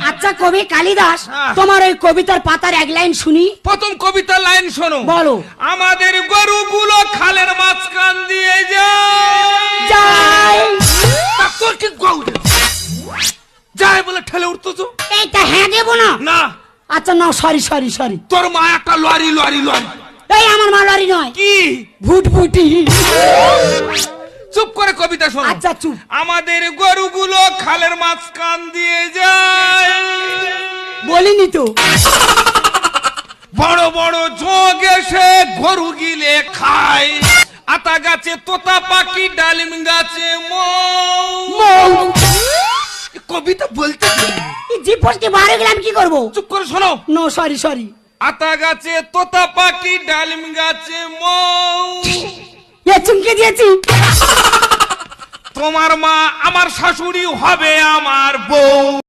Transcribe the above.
আচ্ছা কবি কালিদাস, তোমার ওই কবিতার পাতার এক লাইন শুনি। প্রথম কবিতার লাইন শোনো। বলো। আমাদের গরুগুলো খালের মাঝখান দিয়ে যায়। তোর কি গরু যায় বলে ঠেলে উঠতো? এইটা হ্যাঁ দেবো না। না। আচ্ছা না, সরি সরি সরি। তোর মা একটা লরি লরি লরি। এই আমার মা লরি নয়। কি? ভুটভুটি। চুপ করে কবিতা শোনো। আচ্ছা চুপ। আমাদের গরুগুলো খালের মাঝখান দিয়ে যায়, বলিনি তো। বড় বড় যোগ এসে গরু গিলে খায়, আতা গাছে তোতা পাখি, ডালিম গাছে মৌ। কবিতা বলতে জি পোস্টে বাইরে গেলাম কি করবো? চুপ করে শোনো। No sorry sorry. আতা গাছে তোতা পাখি, ডালিম গাছে মৌ। এ চুমকে দিয়েছি। তোমার মা আমার শাশুড়ি হবে আমার বউ।